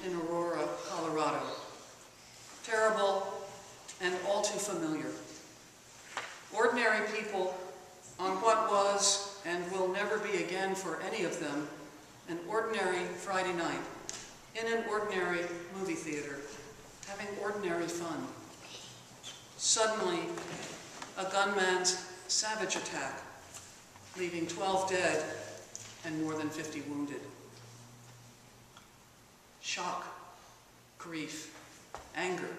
in Aurora, Colorado. Terrible and all too familiar. Ordinary people on what was and will never be again for any of them an ordinary Friday night in an ordinary movie theater, having ordinary fun. Suddenly, a gunman's savage attack, leaving 12 dead and more than 50 wounded. Shock, grief, anger,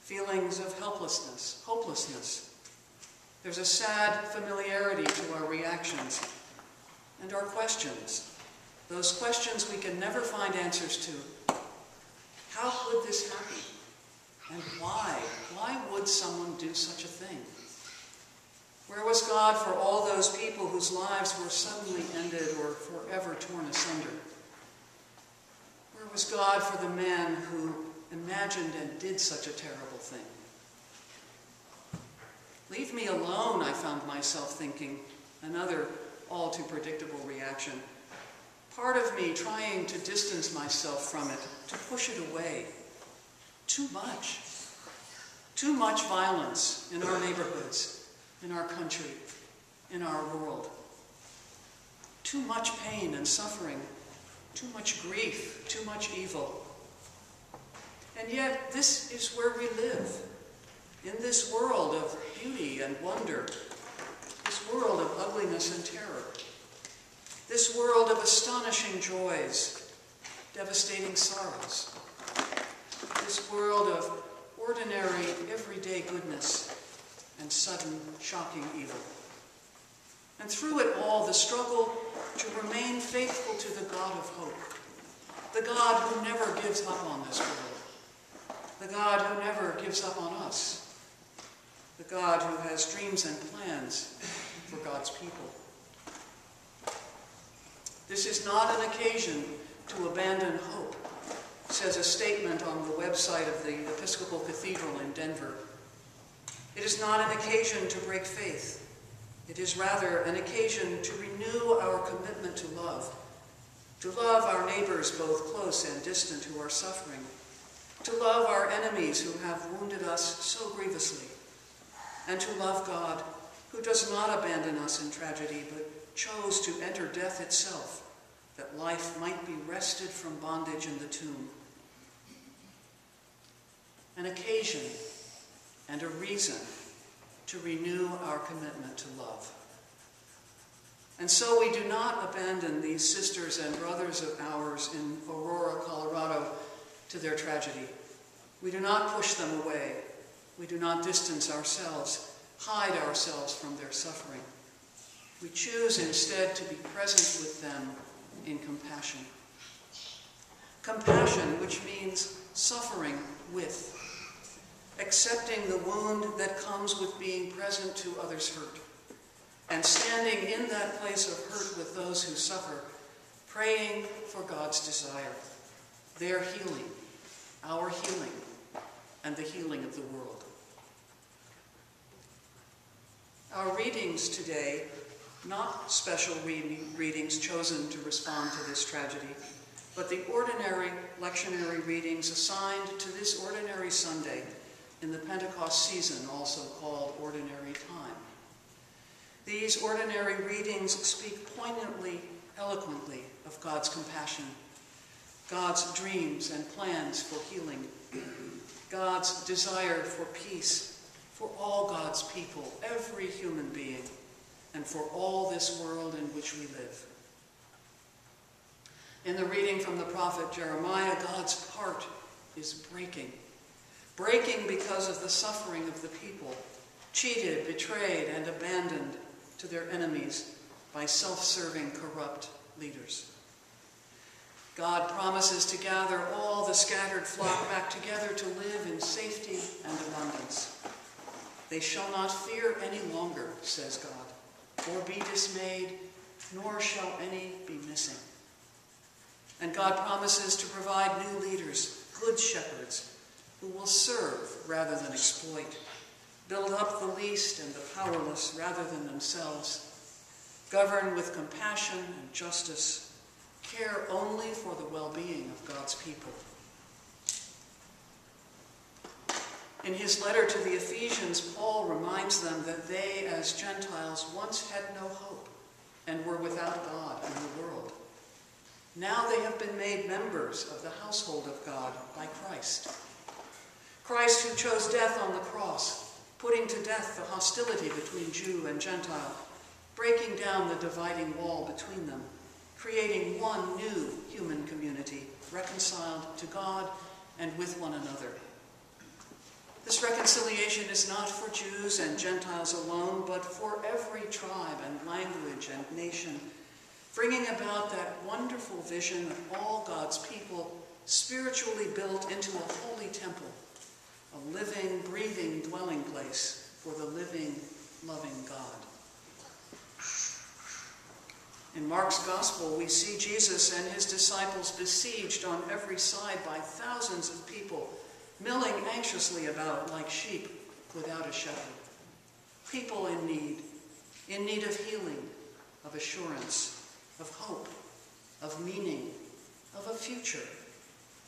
feelings of helplessness, hopelessness. There's a sad familiarity to our reactions and our questions, those questions we can never find answers to. How could this happen? And why? Why would someone do such a thing? Where was God for all those people whose lives were suddenly ended or forever torn asunder? Where was God for the man who imagined and did such a terrible thing? Leave me alone, I found myself thinking, another all too predictable reaction. Part of me trying to distance myself from it, to push it away. Too much. Too much violence in our neighborhoods, in our country, in our world. Too much pain and suffering, too much grief, too much evil. And yet, this is where we live, in this world of beauty and wonder, this world of ugliness and terror, this world of astonishing joys, devastating sorrows, this world of ordinary, everyday goodness and sudden, shocking evil. And through it all, the struggle to remain faithful to the God of hope, the God who never gives up on this world, the God who never gives up on us, the God who has dreams and plans for God's people. This is not an occasion to abandon hope, says a statement on the website of the Episcopal Cathedral in Denver. It is not an occasion to break faith. It is rather an occasion to renew our commitment to love our neighbors both close and distant who are suffering, to love our enemies who have wounded us so grievously, and to love God who does not abandon us in tragedy but chose to enter death itself that life might be wrested from bondage in the tomb. An occasion and a reason to renew our commitment to love. And so we do not abandon these sisters and brothers of ours in Aurora, Colorado, to their tragedy. We do not push them away. We do not distance ourselves, hide ourselves from their suffering. We choose instead to be present with them in compassion. Compassion, which means suffering with, accepting the wound that comes with being present to others' hurt, and standing in that place of hurt with those who suffer, praying for God's desire, their healing, our healing, and the healing of the world. Our readings today, not special readings chosen to respond to this tragedy, but the ordinary lectionary readings assigned to this ordinary Sunday in the Pentecost season, also called Ordinary Time. These ordinary readings speak poignantly, eloquently of God's compassion, God's dreams and plans for healing, God's desire for peace for all God's people, every human being, and for all this world in which we live. In the reading from the prophet Jeremiah, God's heart is breaking because of the suffering of the people, cheated, betrayed, and abandoned to their enemies by self-serving, corrupt leaders. God promises to gather all the scattered flock back together to live in safety and abundance. They shall not fear any longer, says God, or be dismayed, nor shall any be missing. And God promises to provide new leaders, good shepherds, who will serve rather than exploit, build up the least and the powerless rather than themselves, govern with compassion and justice, care only for the well-being of God's people. In his letter to the Ephesians, Paul reminds them that they, as Gentiles, once had no hope and were without God in the world. Now they have been made members of the household of God by Christ. Christ who chose death on the cross, putting to death the hostility between Jew and Gentile, breaking down the dividing wall between them, creating one new human community, reconciled to God and with one another. This reconciliation is not for Jews and Gentiles alone, but for every tribe and language and nation, bringing about that wonderful vision of all God's people spiritually built into a holy temple, a living, breathing dwelling place for the living, loving God. In Mark's Gospel, we see Jesus and his disciples besieged on every side by thousands of people, milling anxiously about like sheep without a shepherd. People in need of healing, of assurance, of hope, of meaning, of a future,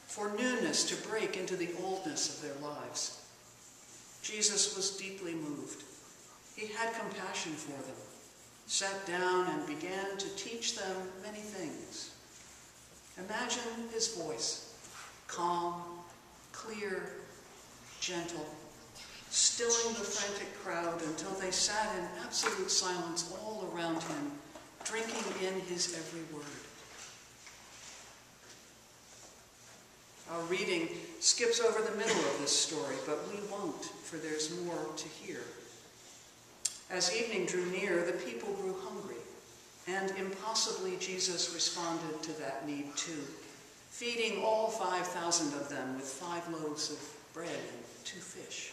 for newness to break into the oldness of their lives. Jesus was deeply moved. He had compassion for them, sat down and began to teach them many things. Imagine his voice, calm, clear, gentle, stilling the frantic crowd until they sat in absolute silence all around him, drinking in his every word. Our reading skips over the middle of this story, but we won't, for there's more to hear. As evening drew near, the people grew hungry, and impossibly Jesus responded to that need too, feeding all 5,000 of them with 5 loaves of bread and 2 fish.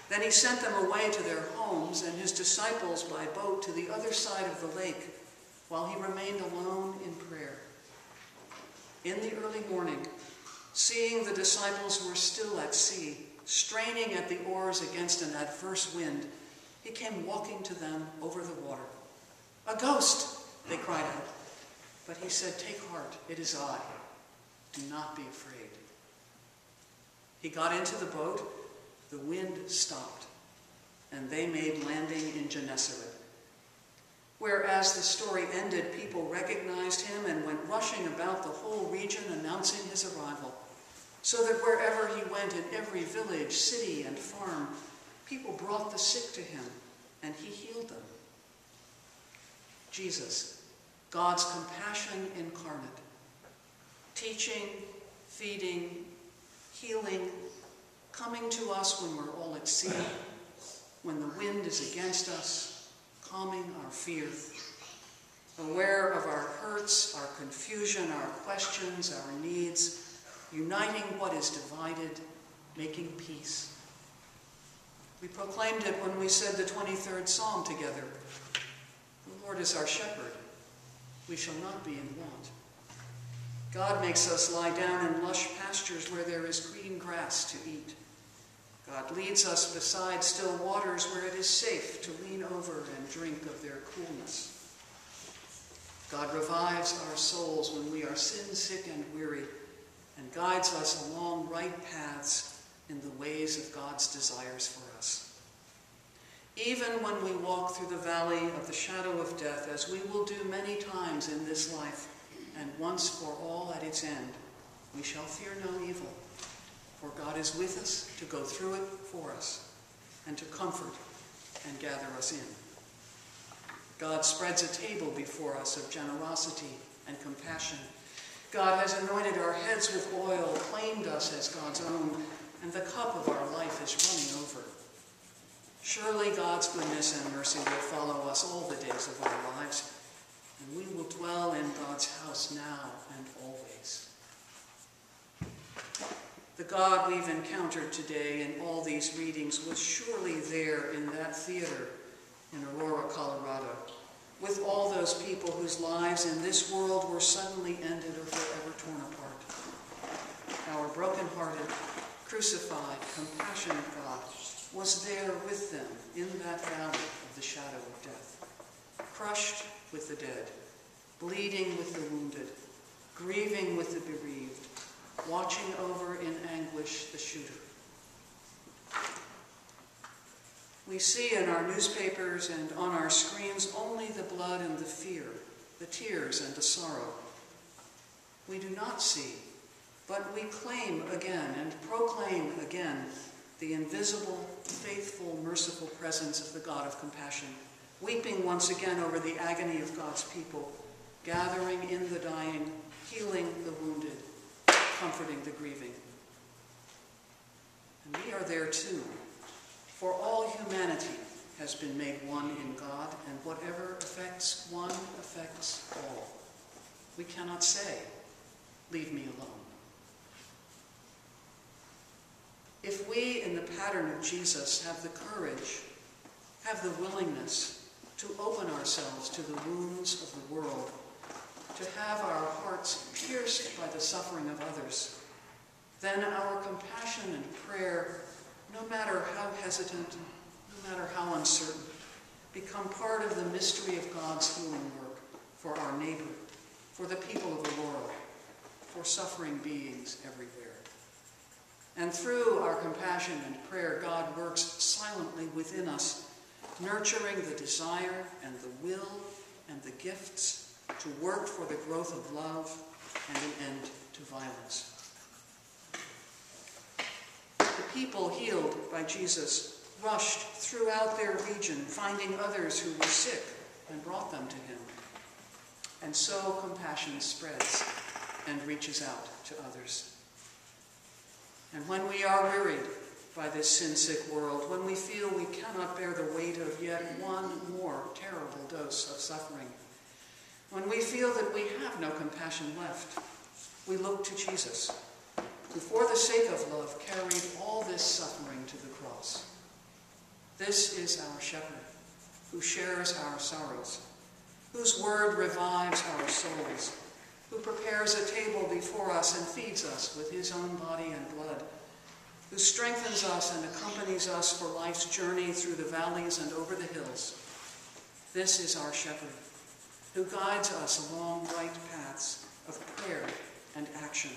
Then he sent them away to their homes and his disciples by boat to the other side of the lake, while he remained alone in prayer. In the early morning, seeing the disciples were still at sea, straining at the oars against an adverse wind, he came walking to them over the water. "A ghost!" they cried out. But he said, "Take heart, it is I. Do not be afraid." He got into the boat, the wind stopped, and they made landing in Gennesaret. Whereas the story ended, people recognized him and went rushing about the whole region announcing his arrival, so that wherever he went, in every village, city, and farm, people brought the sick to him, and he healed them. Jesus, God's compassion incarnate, teaching, feeding, healing, coming to us when we're all at sea, when the wind is against us, calming our fear, aware of our hurts, our confusion, our questions, our needs, uniting what is divided, making peace. We proclaimed it when we said the 23rd Psalm together. The Lord is our shepherd. We shall not be in want. God makes us lie down in lush pastures where there is green grass to eat. God leads us beside still waters where it is safe to lean over and drink of their coolness. God revives our souls when we are sin-sick and weary, and guides us along right paths in the ways of God's desires for us. Even when we walk through the valley of the shadow of death, as we will do many times in this life, and once for all at its end, we shall fear no evil, for God is with us to go through it for us, and to comfort and gather us in. God spreads a table before us of generosity and compassion. God has anointed our heads with oil, claimed us as God's own, and the cup of our life is running over. Surely God's goodness and mercy will follow us all the days of our lives, and we will dwell in God's house now and always. The God we've encountered today in all these readings was surely there in that theater in Aurora, Colorado, with all those people whose lives in this world were suddenly ended or forever torn apart. Our broken-hearted, crucified, compassionate God was there with them in that valley of the shadow of death, crushed with the dead, bleeding with the wounded, grieving with the bereaved, watching over in anguish the shooter. We see in our newspapers and on our screens only the blood and the fear, the tears and the sorrow. We do not see, but we claim again and proclaim again the invisible, faithful, merciful presence of the God of compassion, weeping once again over the agony of God's people, gathering in the dying, healing the wounded, comforting the grieving. And we are there too, for all humanity has been made one in God, and whatever affects one affects all. We cannot say, "Leave me alone." If we, in the pattern of Jesus, have the courage, have the willingness to open ourselves to the wounds of the world, to have our hearts pierced by the suffering of others, then our compassion and prayer, no matter how hesitant, no matter how uncertain, become part of the mystery of God's healing work for our neighbor, for the people of the world, for suffering beings everywhere. And through our compassion and prayer, God works silently within us, nurturing the desire and the will and the gifts to work for the growth of love and an end to violence. The people healed by Jesus rushed throughout their region, finding others who were sick and brought them to him. And so compassion spreads and reaches out to others. And when we are wearied by this sin-sick world, when we feel we cannot bear the weight of yet one more terrible dose of suffering, when we feel that we have no compassion left, we look to Jesus, who for the sake of love carried all this suffering to the cross. This is our shepherd, who shares our sorrows, whose word revives our souls, who prepares a table before us and feeds us with his own body and blood, who strengthens us and accompanies us for life's journey through the valleys and over the hills. This is our shepherd, who guides us along right paths of prayer and action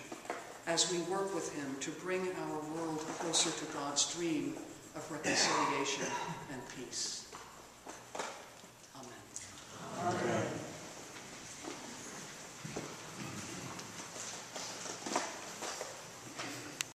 as we work with him to bring our world closer to God's dream of reconciliation and peace.